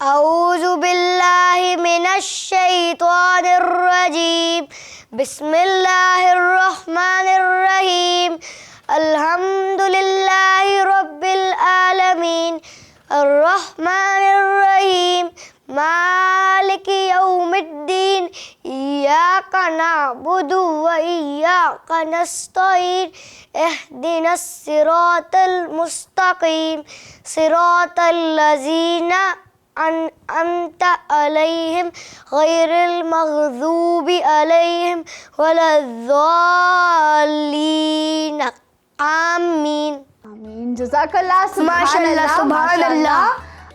औज़ु बिल्लाहि मिनश शैतानिर रजीम। बिस्मिल्लाहिर रहमानिर रहीम। अल्हम्दुलिल्लाहि रब्बिल आलमीन अर्रहमानिर रहीम मालिकि यौमिद्दीन इय्याका नअबुदु व इय्याका नस्तईन इहदिनस सिरातल मुस्तकीम सिरातल लज़ीना अनअमता अलैहिम गैरिल मग़ज़ूबि अलैहिम वलज़्ज़ालीन। आमीन। आमीन। जज़ाकल्लाह। माशाअल्लाह, सुभानअल्लाह।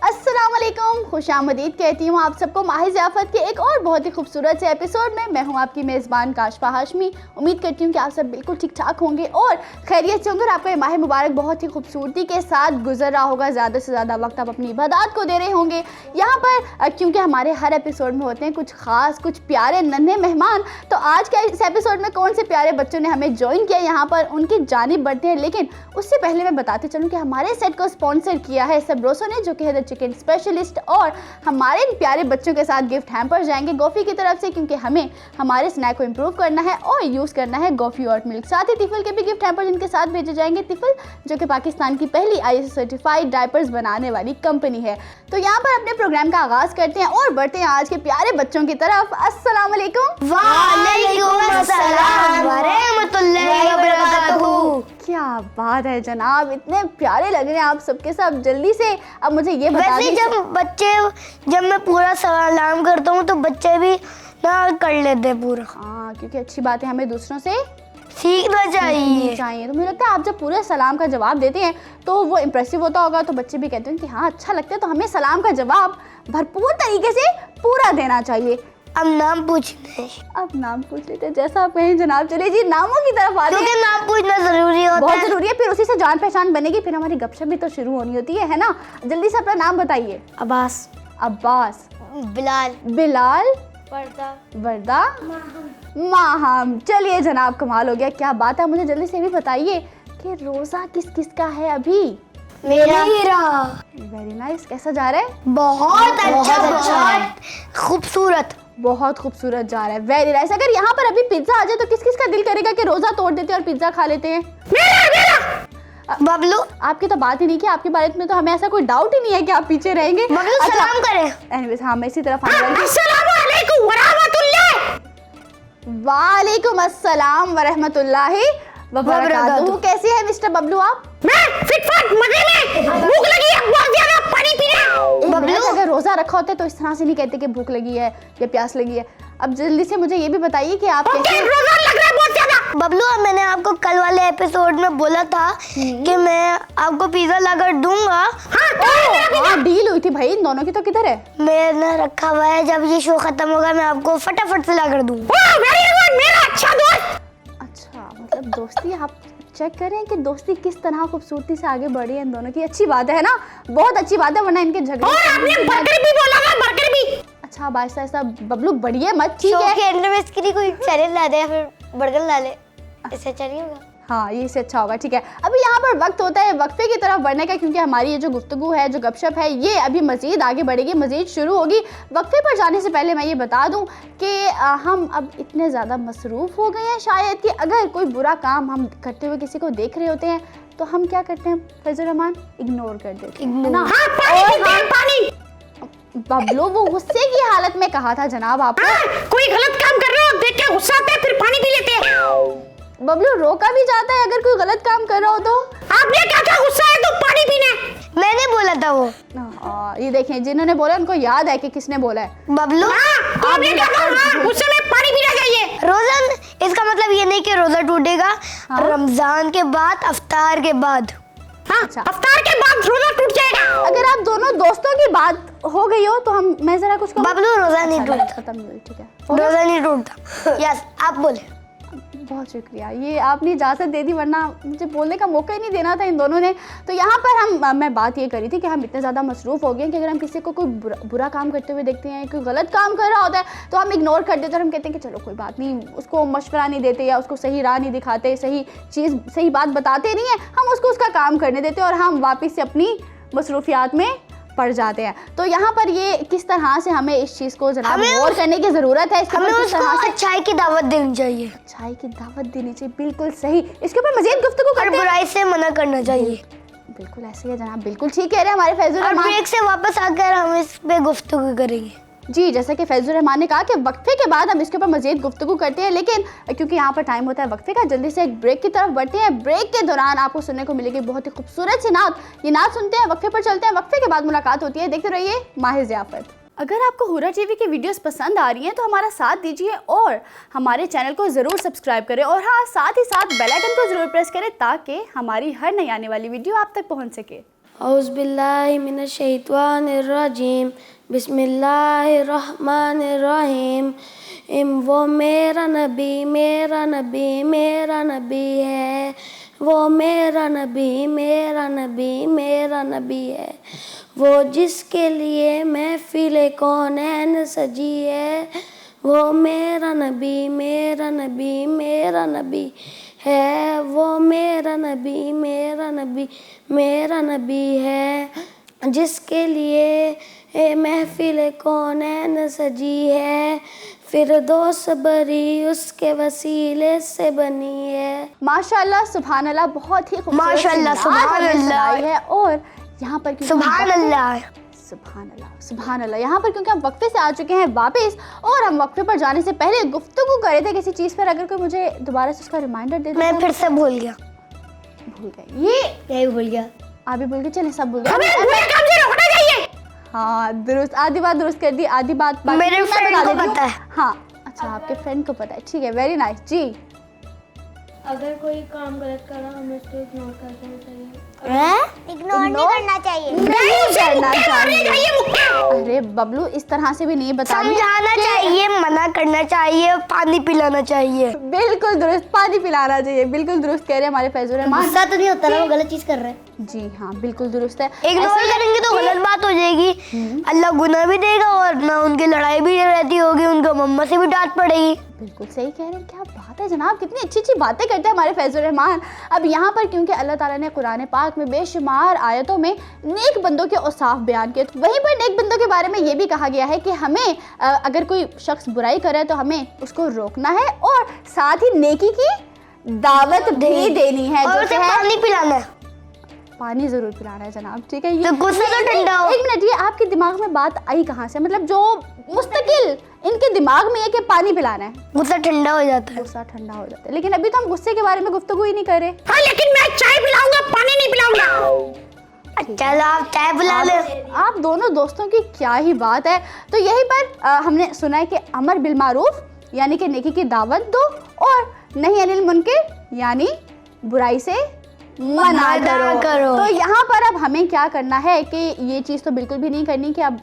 अस्सलाम वालेकुम, खुशामदीद कहती हूँ आप सबको माही ज़ियाफ़त के एक और बहुत ही खूबसूरत से एपिसोड में। मैं हूँ आपकी मेज़बान काशफा हाशमी। उम्मीद करती हूँ कि आप सब बिल्कुल ठीक ठाक होंगे और खैरियत से होंगे और आपका ये माह मुबारक बहुत ही खूबसूरती के साथ गुजर रहा होगा। ज़्यादा से ज़्यादा वक्त आप अपनी इबादत को दे रहे होंगे यहाँ पर, क्योंकि हमारे हर एपिसोड में होते हैं कुछ ख़ास, कुछ प्यारे नन्हे मेहमान। तो आज के इस एपिसोड में कौन से प्यारे बच्चों ने हमें ज्वाइन किया यहाँ पर, उनकी जानिब बढ़ते हैं। लेकिन उससे पहले मैं बताते चलूँ कि हमारे सेट को स्पॉन्सर किया है सबरोसो ने, जो कि है चिकन स्पेशलिस्ट। और हमारे इन प्यारे बच्चों के साथ गिफ्ट हैम्पर जाएंगे गोफ़ी की तरफ से, क्योंकि हमें हमारे स्नैक को इम्प्रूव करना है और यूज़ करना है गोफ़ी और मिल्क। साथ ही तिफल के भी गिफ्ट हैम्पर जिनके साथ भेजे जाएंगे। तिफल जो कि पाकिस्तान की पहली ISO सर्टिफाइड डायपर्स बनाने वाली कंपनी है। तो यहाँ पर अपने प्रोग्राम का आगाज़ करते हैं और बढ़ते हैं आज के प्यारे बच्चों की तरफ। अस्सलाम वालेकुम। वालेकुम अस्सलाम व रहमतुल्लाहि व बरकातहू। क्या बात है जनाब, इतने प्यारे लग रहे हैं आप सबके सब। जल्दी से अब मुझे ये बता वैसे जब मैं पूरा सलाम करता हूँ तो बच्चे भी ना कर लेते पूरा। हाँ, क्योंकि अच्छी बात है, हमें दूसरों से सीखना चाहिए। तो मुझे लगता है आप जब पूरे सलाम का जवाब देते हैं तो वो इम्प्रेसिव होता होगा, तो बच्चे भी कहते हैं कि हाँ अच्छा लगता है। तो हमें सलाम का जवाब भरपूर तरीके से पूरा देना चाहिए। अब नाम पूछते हैं। अब नाम पूछ लेते हैं, जैसा आप कहें जनाब। चलिए जी, नामों की तरफ आते हैं, क्योंकि नाम पूछना जरूरी होता है, बहुत जरूरी है। फिर उसी से जान पहचान बनेगी, फिर हमारी गपशप भी तो शुरू होनी होती है ना। जल्दी से अपना नाम बताइए। अब्बास, अब्बास, बिलाल, बिलाल, वर्दा, वर्दा, माहम। चलिए जनाब, कमाल हो गया, क्या बात है। मुझे जल्दी से भी बताइए कि रोज़ा किस किस का है अभी? मेरा। Very nice. कैसा जा रहा है? बहुत अच्छा, बहुत खूबसूरत, बहुत खूबसूरत जा रहा है। Very nice. अगर यहाँ पर अभी पिज्जा आ जाए तो किस किस का दिल करेगा कि रोज़ा तोड़ देते हैं और पिज्जा खा लेते हैं? बबलू। आपकी तो बात ही नहीं की, आपके बारे में तो हमें ऐसा कोई डाउट ही नहीं है कि आप पीछे रहेंगे। बबलू सलाम करें। एनीवेज, हाँ, मैं इसी तरफ वालेकुम अस्सलाम व रहमतुल्लाहि व बरकातहू। कैसे हैं मिस्टर बबलू आप? मैं फिट मजे में, भूख लगी है बहुत ज्यादा, पानी पीना। बबलू अगर रोजा रखा होता है तो इस तरह से नहीं कहते कि भूख लगी है या प्यास लगी है। अब जल्दी से मुझे ये भी बताइए कि आप कैसे? रोजा लग रहा है बहुत ज्यादा। बबलू, मैंने आपको कल वाले एपिसोड में बोला था कि मैं आपको पिज्जा लाकर दूंगा। हाँ, डील हुई थी भाई इन दोनों की। तो किधर है? मैंने रखा हुआ है, जब ये शो खत्म होगा मैं आपको फटाफट से लाकर दूंगा। मेरा अच्छा दोस्त। अच्छा, मतलब दोस्ती आप चेक करें कि दोस्ती किस तरह खूबसूरती से आगे बढ़ी है इन दोनों की। अच्छी बात है ना, बहुत अच्छी बात है, वरना इनके झगड़े। आपने बर्गर भी बोला ना, बर्गर भी। अच्छा, अब ऐसा बबलू बढ़िए मत, ठीक है। के एंड में इसके लिए कोई चैलेंज ला दे या फिर बर्गर ला ले, इससे अच्छा नहीं होगा? हाँ, ये इससे अच्छा होगा, ठीक है। अभी यहाँ पर वक्त होता है वक्फे की तरफ बढ़ने का, क्योंकि हमारी ये जो गुफ्तगू है, जो गपशप है, ये अभी मज़ीद आगे बढ़ेगी, मज़ीद शुरू होगी। वक्फे पर जाने से पहले मैं ये बता दूँ कि हम अब इतने ज़्यादा मसरूफ़ हो गए हैं शायद कि अगर कोई बुरा काम हम करते हुए किसी को देख रहे होते हैं तो हम क्या करते हैं फैज़ुर रहमान? इग्नोर कर देते हैं ना। पानी। बबलू, वो गुस्से की हालत में कहा था जनाब आपको। कोई गलत काम कर रहे हो, देख के गुस्सा आता है, फिर पानी पी लेते हैं। बबलू, रोका भी जाता है अगर कोई गलत काम कर रहा हो तो। आपने क्या कहा? गुस्सा है तो पानी पीना। मैंने बोला था वो। ये देखें, जिन्होंने बोला उनको याद है कि किसने बोला है। बबलू, आपने क्या कहा? गुस्से में पानी पीना चाहिए। रोजा, इसका मतलब ये नहीं कि रोजा टूटेगा। रमजान के बाद, अफ्तार के बाद। अच्छा, अफ्तार के बाद रोजा टूट जाएगा। अगर आप दोनों दोस्तों की बात हो गई हो तो मैं जरा कुछ बबलू, रोजा नहीं टूटता। खत्म नहीं हुई, ठीक है। रोजा नहीं टूटता। यस, आप बोले। बहुत शुक्रिया, ये आपने इजाज़त दे दी, वरना मुझे बोलने का मौका ही नहीं देना था इन दोनों ने। तो यहाँ पर मैं बात ये करी थी कि हम इतने ज़्यादा मसरूफ़ हो गए कि अगर हम किसी को कोई बुरा काम करते हुए देखते हैं, कोई गलत काम कर रहा होता है तो हम इग्नोर कर देते हैं और हम कहते हैं कि चलो कोई बात नहीं, उसको मशवरा नहीं देते या उसको सही राह नहीं दिखाते, सही बात बताते नहीं हैं, हम उसको उसका काम करने देते हैं और हम वापस से अपनी मसरूफियात में पड़ जाते हैं। तो यहाँ पर ये किस तरह से हमें इस चीज़ को जनाब गौर करने की ज़रूरत है। हमें उसको अच्छाई की दावत देनी चाहिए। अच्छाई की दावत देनी चाहिए, बिल्कुल सही। इसके ऊपर मज़ीद गुफ्तगू करते हैं। बुराई से मना करना चाहिए। बिल्कुल ऐसे ही है जनाब, बिल्कुल ठीक कह रहे हैं हमारे फैजुर रहमान। ब्रेक से वापस आकर हम इस पे गुफ्तगू करेंगे। जी, जैसा कि फैजुर रहमान ने कहा कि वक्फे के बाद हम इसके ऊपर मज़ीद गुफ्तगू करते हैं, लेकिन क्योंकि यहाँ पर टाइम होता है वक्फे का, जल्दी से एक ब्रेक की तरफ बढ़ते हैं। ब्रेक के दौरान आपको सुनने को मिलेगी बहुत ही खूबसूरत सी नात। ये नात सुनते हैं, वक्फे पर चलते हैं, वक्फे के बाद मुलाकात होती है। देखते रहिए माहिर ज़ियाफ़त। अगर आपको हुर्रा टीवी की वीडियोस पसंद आ रही हैं तो हमारा साथ दीजिए और हमारे चैनल को ज़रूर सब्सक्राइब करें, और हाँ, साथ ही साथ बेल आइकन को ज़रूर प्रेस करें ताकि हमारी हर नई आने वाली वीडियो आप तक पहुँच सके। औज़ु बिल्लाहि मिनश शैतानिर रजीम, बिस्मिल्लाहिर रहमानिर रहीम। वो मेरा नबी मेरा नबी मेरा नबी है, वो मेरा नबी मेरा नबी मेरा नबी है, वो जिसके लिए महफिल कौनैन सजी है, वो मेरा नबी मेरा नबी मेरा नबी है, वो मेरा नबी मेरा नबी मेरा नबी है, जिसके लिए महफिल कौनैन सजी है, फिरदौस बरी उसके वसीले से बनी है। माशाल्लाह सुभान अल्लाह, बहुत ही खूबसूरत माशाल्लाह, सुभान अल्लाह है। और यहाँ पर सुभान अल्लाह, सुभान अल्लाह, सुभान अल्लाह। यहाँ पर क्योंकि हम वक्फे से आ चुके हैं वापस, और हम वक्फे पर जाने से पहले गुफ्तगू कर रहे थे किसी चीज़ पर। अगर कोई मुझे दोबारा से उसका रिमाइंडर दे दे। मैं फिर से भूल गया। भूल गए, ये भूल गया। आप भी भूल गए, चले सब भूल गए। हाँ दुरुस्त, आधी बात दुरुस्त कर दी, आधी बात मेरे फ्रेंड को पता है। हाँ अच्छा, आपके फ्रेंड को पता है, ठीक है, वेरी नाइस जी। अगर कोई काम गलत करा हमें उसको इग्नोर कर देना चाहिए। इग्नोर नहीं करना चाहिए। नहीं करना चाहिए। अरे बबलू, इस तरह से भी नहीं बता, समझाना चाहिए, मना करना चाहिए, पानी पिलाना चाहिए। बिल्कुल दुरुस्त, पानी पिलाना चाहिए, बिल्कुल दुरुस्त कह रहे हैं हमारे फैजुर रहमान। गुस्सा तो नहीं होता ना, वो गलत चीज कर रहे हैं। जी हाँ, बिल्कुल दुरुस्त है। इग्नोर करेंगे तो गलत बात हो जाएगी, अल्लाह गुनाह भी देगा और ना उनकी लड़ाई भी रहती होगी, उनको मम्मा से भी डांट पड़ेगी। बिल्कुल सही कह रहे हैं, क्या बात है जनाब, कितनी अच्छी अच्छी बातें करते हैं हमारे फैजुर रहमान। अब यहाँ पर क्योंकि अल्लाह ताला ने कुरान पाक में बेशुमार आयतों में नेक बंदों के औसाफ बयान किए, तो वहीं पर नेक बंदों के बारे में ये भी कहा गया है कि हमें अगर कोई शख्स बुराई करे तो हमें उसको रोकना है और साथ ही नेकी की दावत भी देनी है, और उसे पानी पिलाना है। पानी जरूर पिलाना है जनाब, ठीक है। तो गुस्सा तो ठंडा हो। एक मिनट, ये आपके दिमाग में बात आई कहाँ से? मतलब जो मुस्तकिल इनके दिमाग में है कि पानी पिलाना है, गुस्सा ठंडा हो जाता है। गुस्सा ठंडा हो जाता है, लेकिन अभी तो हम गुस्से के बारे में गुफ्तगू ही नहीं कर रहे। हाँ, लेकिन मैं चाय पिलाऊंगा, पानी नहीं पिलाऊंगा। चलो आप चाय पिला ले। आप दोनों दोस्तों की क्या ही बात है। तो यही पर हमने सुना है कि अमर बिल मारूफ यानी कि नेकी की दावत दो, और नहीं अनिल मुनकर यानी बुराई से मना करो। तो यहाँ पर अब हमें क्या करना है कि ये चीज़ तो बिल्कुल भी नहीं करनी कि अब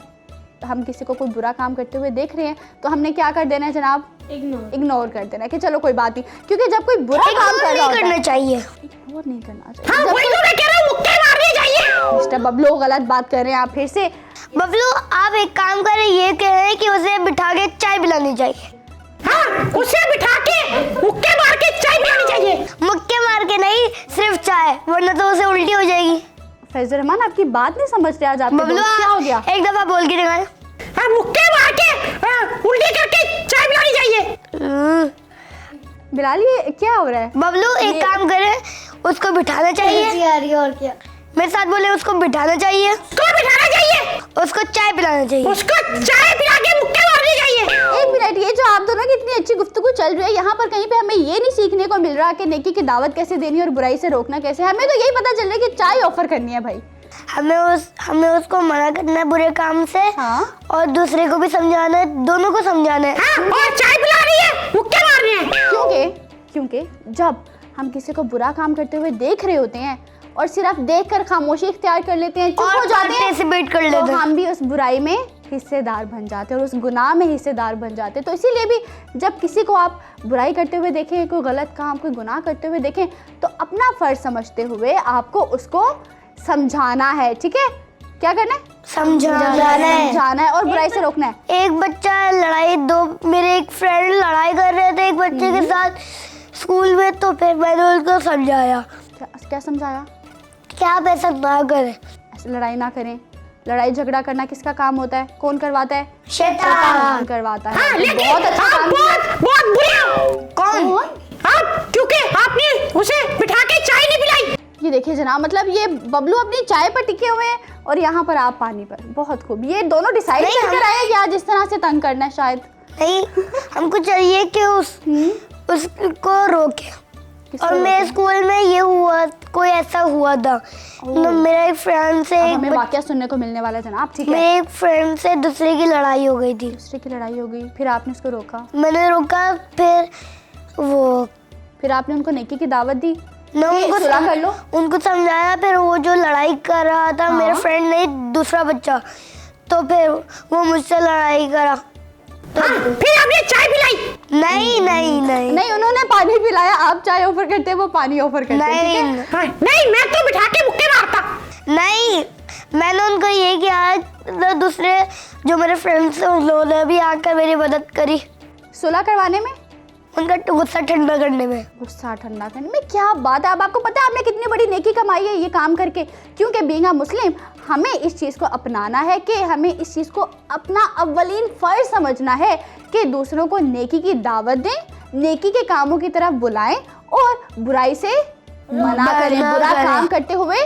हम किसी को कोई बुरा काम करते हुए देख रहे हैं तो हमने क्या कर देना है जनाब? इग्नोर कर देना है कि चलो कोई बात नहीं, क्योंकि जब कोई बुरा काम कर रहा होता है करना चाहिए, इग्नोर नहीं करना चाहिए। मिस्टर बबलू, गलत बात कर रहे हैं आप फिर से। बबलू, आप एक काम करें, ये कह रहे हैं कि उसे बिठा के चाय पिलानी चाहिए। हाँ, उसे बिठा के मुक्के मार के चाय पिलानी चाहिए। मुक्के मार के नहीं, सिर्फ चाय, वरना तो उसे उल्टी हो जाएगी। फैजुर रहमान, आपकी बात नहीं समझ रहे आज आप। बबलू, क्या हो गया? एक दफा बोल के दिखाएं। हाँ, मुक्के मार के उल्टी करके चाय पिलानी चाहिए। बिलाल, ये क्या हो रहा है? बबलू, एक काम करें, उसको बिठाना चाहिए। और क्या? मेरे साथ बोले, उसको बिठाना चाहिए। उसको बिठाना चाहिए, उसको चाय पिलाना चाहिए, उसको चाय पिला के मुक्के मारने चाहिए। एक मिनट, ये जो आप दोनों की इतनी अच्छी गुफ्तगू चल रही है, यहाँ पर कहीं पे हमें ये नहीं सीखने को मिल रहा कि नेकी की दावत कैसे देनी और बुराई से रोकना कैसे। हमें तो यही पता चल रहा है कि चाय ऑफर करनी है भाई। हमें उसको मना करना है बुरे काम से। हाँ? और दूसरे को भी समझाना है, दोनों को समझाना है। हाँ, और चाय पिला रही है, मुक्के मार रही है। क्योंकि जब हम किसी को बुरा काम करते हुए देख रहे होते हैं और सिर्फ देखकर खामोशी इख्तियार कर लेते हैं, चुप हो जाते हैं, तो हम भी उस बुराई में हिस्सेदार बन जाते हैं और उस गुनाह में हिस्सेदार बन जाते हैं। तो इसीलिए भी जब किसी को आप बुराई करते हुए देखें, कोई गलत काम, कोई गुनाह करते हुए देखें, तो अपना फर्ज समझते हुए आपको उसको समझाना है, ठीक है? क्या करना है? समझाना है और बुराई से रोकना है। एक बच्चा मेरे एक फ्रेंड लड़ाई कर रहे थे एक बच्चे के साथ स्कूल में, तो फिर मैंने उनको समझाया। क्या समझाया? क्या आप ऐसा ना करें, ऐसे लड़ाई ना करें। लड़ाई झगड़ा करना किसका काम होता है? कौन करवाता है? शैतान करवाता है। हाँ, तो लेकिन बहुत अच्छा आप काम किया। बहुत बुरे हो। कौन? आप क्योंकि आपने उसे बिठा के चाय नहीं पिलाई। ये देखिए जनाब, मतलब ये बबलू अपनी चाय पर टिके हुए हैं और यहाँ पर आप पानी पर। बहुत खूब। ये दोनों डिसाइड नहीं, कर आए कि आज इस तरह से तंग करना है शायद। नहीं, हमको चाहिए कि उसको रोके। किसको और मेरे रोके? स्कूल में ये हुआ, कोई ऐसा हुआ था। तो मेरा एक फ्रेंड से अब हमें वाकया सुनने को मिलने वाला है जनाब, ठीक है? मेरे एक फ्रेंड से दूसरे की लड़ाई हो गई थी। दूसरे की लड़ाई हो गई, फिर आपने उसको रोका, मैंने रोका, फिर आपने उनको नेकी की दावत दी ना, कि उनको सुलह कर लो। उनको समझाया। फिर वो जो लड़ाई कर रहा था, हाँ। मेरा फ्रेंड नहीं, दूसरा बच्चा, तो फिर वो मुझसे लड़ाई करा। फिर आपने चाय पिलाई। नहीं नहीं नहीं नहीं, उन्होंने पानी पिलाया, आप चाय ऑफर करते, वो पानी ऑफर करते, ठीक है? नहीं नहीं, मैं तो बिठा के मुक्के मारता। नहीं, मैंने उनको ये किया तो दूसरे जो मेरे फ्रेंड्स हैं उन लोगों ने भी आकर मेरी मदद करी, सुलह करवाने में, उनका गुस्सा ठंडा करने में। गुस्सा ठंडा करने में। क्या बात है! अब आपको पता है आपने कितनी बड़ी नेकी कमाई है ये काम करके, क्योंकि बीइंग अ मुस्लिम हमें इस चीज़ को अपनाना है कि हमें इस चीज़ को अपना अव्वलीन फ़र्ज समझना है कि दूसरों को नेकी की दावत दें, नेकी के कामों की तरफ बुलाएं और बुराई से मना करें, बुरा काम करते हुए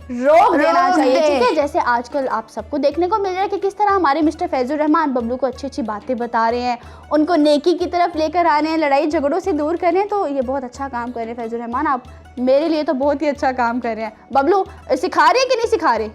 रोक देना चाहिए, ठीक है? जैसे आजकल आप सबको देखने को मिल रहा है कि किस तरह हमारे मिस्टर फैजुर रहमान बबलू को अच्छी अच्छी बातें बता रहे हैं, उनको नेकी की तरफ लेकर आ रहे हैं, लड़ाई झगड़ों से दूर कर रहे हैं। तो ये बहुत अच्छा काम कर रहे हैं फैजुर रहमान, आप मेरे लिए तो बहुत ही अच्छा काम कर रहे हैं। बबलू सिखा रहे कि नहीं सिखा रहे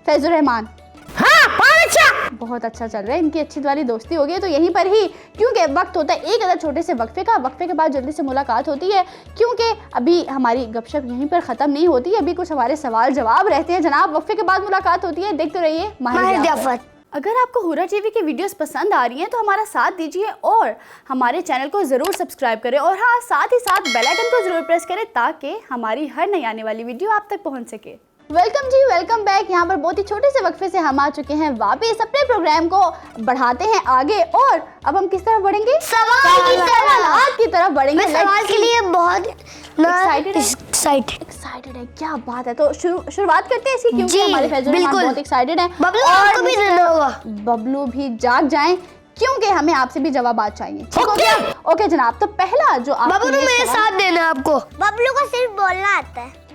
फैजुर रहमान? हाँ, बहुत अच्छा। बहुत अच्छा चल रहा है, इनकी अच्छी वाली दोस्ती हो गई। तो यहीं पर ही, क्योंकि वक्त होता है एक अदर छोटे से वक्फे का, वक्फे के बाद जल्दी से मुलाकात होती है, क्योंकि अभी हमारी गपशप यहीं पर ख़त्म नहीं होती, अभी कुछ हमारे सवाल जवाब रहते हैं जनाब। वक्फे के बाद मुलाकात होती है, देखते रहिए माहिर ज़ियाफ़त। अगर आपको हुर्रा टीवी की वीडियोस पसंद आ रही हैं तो हमारा साथ दीजिए और हमारे चैनल को ज़रूर सब्सक्राइब करें, और हाँ, साथ ही साथ बेल आइकन को ज़रूर प्रेस करें ताकि हमारी हर नई आने वाली वीडियो आप तक पहुंच सके। वेलकम जी, वेलकम बैक। यहाँ पर बहुत ही छोटे से वक्फे से हम आ चुके हैं वापस, अपने प्रोग्राम को बढ़ाते हैं आगे, और अब हम किस तरफ बढ़ेंगे? सवाल की तरफ बढ़ेंगे। मैं सवाल के लिए बहुत एक्साइटेड है, क्या बात है। तो शुरुआत करते हैं इसकी, क्योंकि जी, हमारे फैजुल रहमान बिल्कुल। बहुत एक्साइटेड है। बबलू आपको भी देना होगा। बबलू भी जाग जाएं, क्योंकि हमें आपसे भी जवाब आज चाहिए, ठीक हो गया? ओके जनाब, तो पहला जो आप बबलू मेरे साथ देना है आपको। बबलू को सिर्फ बोलना आता है,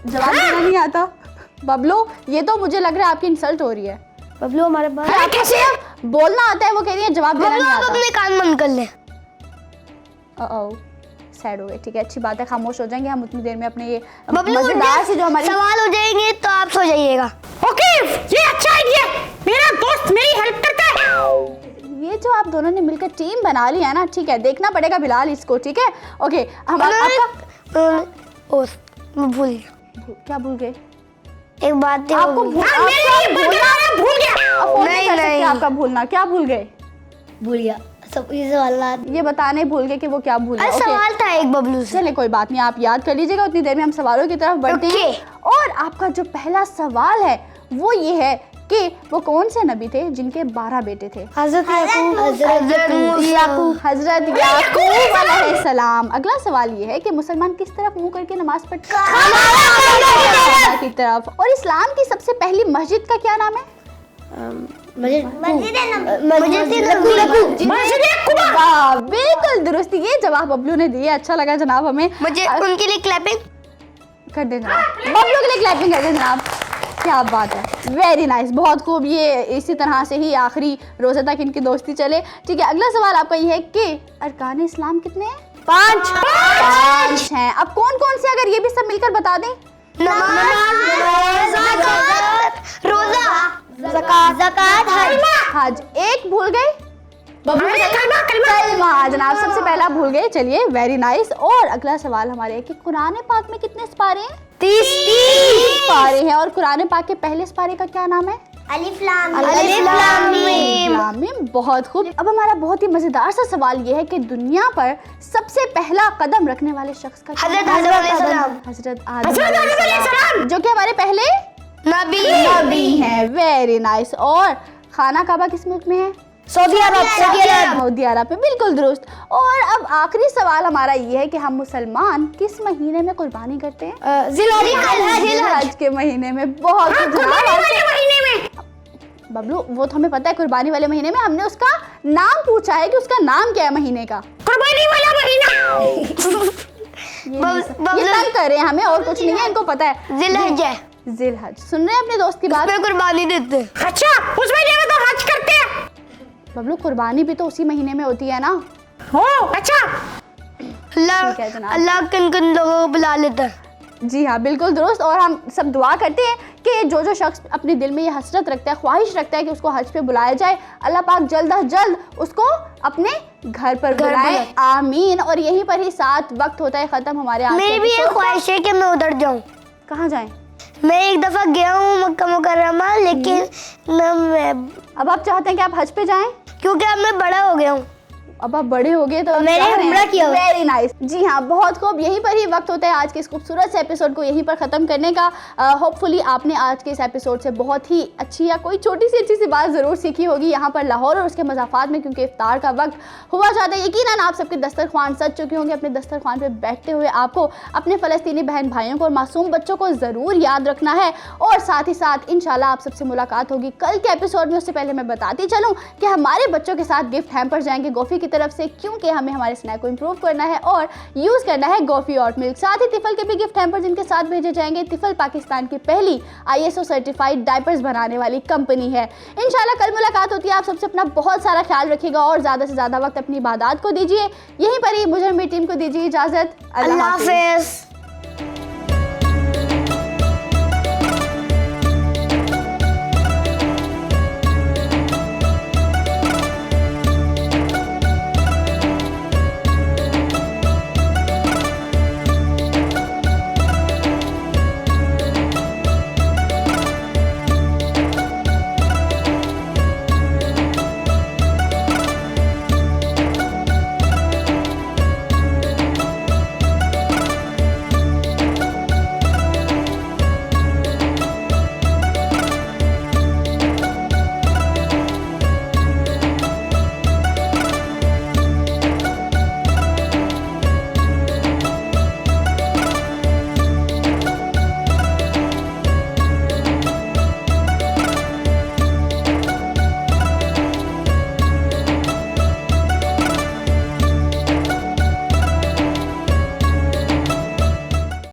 जवाब देना नहीं आता। बबलू, ये तो मुझे लग रहा है आपकी इंसल्ट हो रही है। बबलू हमारे पास आपको सिर्फ बोलना आता है, वो कह रही है जवाब देना बबलू नहीं आप आता। अपने कान बंद कर ले। सैड हो गए, ठीक है, अच्छी बात है, खामोश हो जाएंगे हम उतनी देर में अपने ये बबलू मजेदार से जो हमारी सवाल हो जाएंगे तो आप सो जाइएगा। ओके, ये अच्छा आइडिया। मेरा दोस्त मेरी हेल्प करता है। ये जो आप दोनों ने मिलकर टीम बना ली है ना, ठीक है, देखना पड़ेगा बिलाल इसको, ठीक है? ओके, हम आपका मैं भूल गया। क्या भूल गए? एक बात थी, आपको वो भूल हाँ, मेरे लिए बर्गर भूल गया। अफोर्ड नहीं कर सकते नहीं। आपका भूलना। क्या भूल गए? भूल गया सब ये सवाल। ये बताने भूल गए कि वो क्या भूल गए। अरे सवाल था एक बबलू से। चलिए कोई बात नहीं, आप याद कर लीजिएगा, उतनी देर में हम सवालों की तरफ बढ़ते हैं। और आपका जो पहला सवाल है वो ये है कि वो कौन से नबी थे जिनके 12 बेटे थे? हजरत याकूब। हजरत याकूब अलैहिस्सलाम। अगला सवाल ये है कि मुसलमान किस तरफ मुंह करके नमाज पढ़ते हैं? की तरफ। और इस्लाम की सबसे पहली मस्जिद का क्या नाम है? वाह, बिल्कुल दुरुस्त, ये जवाब बबलू ने दिया, अच्छा लगा जनाब हमें। मुझे उनके लिए क्लैपिंग कर दें जनाब, बबलू के लिए क्लैपिंग कर दें जनाब, क्या बात है, वेरी नाइस, बहुत खूब। ये इसी तरह से ही आखिरी रोज़े तक इनकी दोस्ती चले, ठीक है। अगला सवाल आपका ये है कि अरकान इस्लाम कितने हैं? 5 हैं। अब कौन कौन से, अगर ये भी सब मिलकर बता दें? ज़कात, हज। एक भूल गए? कलमा जनाब सबसे पहला भूल गए, चलिए वेरी नाइस। और अगला सवाल हमारे है कि कुरान पाक में कितने सिपारे हैं? 30 सिपारे हैं। और कुरान पाक के पहले सिपारे का क्या नाम है? अलिफ लाम मीम। बहुत खूब। अब हमारा बहुत ही मजेदार सा सवाल ये है कि दुनिया पर सबसे पहला कदम रखने वाले शख्स का हजरत आदम अलैहिस्सलाम। हजरत आदम अलैहिस्सलाम, जो कि हमारे पहले नबी हैं। Very nice. और खाना काबा किस मुल्क में है? सऊदी अरब। सऊदी अरब में, बिल्कुल दुरुस्त। और अब आखिरी सवाल हमारा ये है कि हम मुसलमान किस महीने में कुर्बानी करते हैं? जिलहज जिलहज के महीने में। बहुत बबलू वो तो हमें पता है, कुर्बानी वाले महीने में हमने उसका नाम पूछा है कि उसका नाम क्या है महीने का। कुर्बानी वाला महीना। ये तंग कर रहे हैं हमें, और कुछ नहीं है, इनको पता है। जिलहज है, जिलहज। सुन रहे हैं अपने दोस्त की बात? उसमें कुर्बानी देते हैं। अच्छा, उस महीने में तो हज करते हैं। बबलू कुर्बानी भी तो उसी महीने में होती है ना। ओ अच्छा। अल्लाह ठीक है जनाब। अल्लाह किन किन लोगों को बुला लेता है। जी हाँ, बिल्कुल दुरुस्त। और हम सब दुआ करते हैं कि जो शख्स अपने दिल में ये हसरत रखता है, ख्वाहिश रखता है कि उसको हज पे बुलाया जाए, अल्लाह पाक जल्द अज जल्द उसको अपने घर पर बुलाए। आमीन। और यहीं पर ही 7 वक्त होता है ख़त्म हमारे आज मेरी भी एक ख्वाहिश है कि मैं उधर जाऊँ। कहाँ जाएं? मैं एक दफ़ा गया हूँ मक्का मुकर्रमा, लेकिन न मैं, अब आप चाहते हैं कि आप हज पे जाएं? क्योंकि अब मैं बड़ा हो गया हूँ। अब आप बड़े हो गए तो मैंने उम्रा किया हुआ है। Very nice. जी हाँ, बहुत खूब। यहीं पर ही वक्त होता है आज के इस खूबसूरत से एपिसोड को यहीं पर ख़त्म करने का। होपफुली आपने आज के इस एपिसोड से बहुत ही अच्छी या कोई छोटी सी अच्छी सी बात ज़रूर सीखी होगी यहाँ पर लाहौर और उसके मज़ाफ़ात में, क्योंकि इफ्तार का वक्त हुआ जाता है। यकीनन आप सबके दस्तरख्वान सज चुके होंगे। अपने दस्तरख्वान पर बैठते हुए आपको अपने फ़लस्तीनी बहन भाइयों को और मासूम बच्चों को ज़रूर याद रखना है। और साथ ही साथ इंशाल्लाह आप सबसे मुलाकात होगी कल के एपिसोड में। उससे पहले मैं बताती चलूँ कि हमारे बच्चों के साथ गिफ्ट हैम्पर जाएंगे गोफ़ी की तरफ से, क्योंकि हमें हमारे स्नैक को इंप्रूव करना है और यूज़ करना है गॉफी और मिल्क। साथ ही तिफल के भी गिफ्ट हैम्पर जिनके साथ भेजे जाएंगे। तिफल पाकिस्तान की पहली ISO सर्टिफाइड डायपर्स बनाने वाली कंपनी है। इंशाल्लाह कल मुलाकात होती है। आप सबसे अपना बहुत सारा ख्याल रखिएगा और ज़्यादा से ज़्यादा वक्त अपनी इबादत को दीजिए। यहीं पर ही मुझे मेरी टीम को दीजिए इजाज़त। अल्लाह हाफ़िज़।